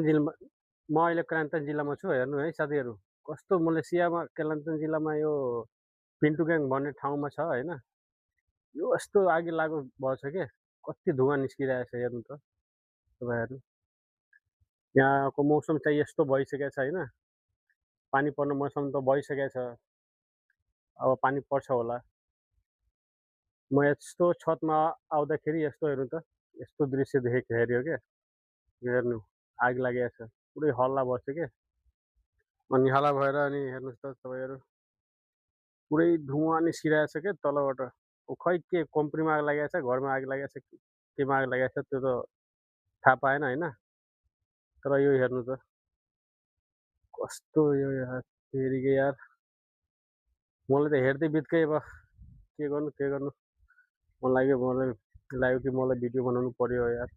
जिल्लामा म अहिले कालिम्पोङ जिल्लामा छु हेर्नु है साथीहरू। कस्तो मलेसियामा कालिम्पोङ जिल्लामा यो पिन्टुग्याङ भन्ने ठाउँमा छ होइन। यो यस्तो आगि लागो भएछ के, कति धुवाँ निस्किरहेछ हेर्नु त तपाईँहरू। यहाँको मौसम चाहिँ यस्तो भइसकेको छ होइन, पानी पर्ने मौसम त भइसकेको छ, अब पानी पर्छ होला। म यस्तो छतमा आउँदाखेरि यस्तो हेर्नु त, यस्तो दृश्य हेऱ्यो क्या, यो हेर्नु आगि लागेको छ, पुरै हल्ला बस्यो के। अनि हाला भएर अनि हेर्नुहोस् त तपाईँहरू, पुरै धुवाँ निस्किरहेछ क्या तलबाट। खै के कम्पनीमा आगि लागेको छ, घरमा आगि लागेको छ, केमा आगि लागेको छ त्यो त थाहा पाएन होइन। तर यो हेर्नु त, कस्तो यो यार तेरिका यार। मलाई त हेर्दै बित्कै अब के गर्नु मन लाग्यो कि मलाई भिडियो बनाउनु पर्यो यार।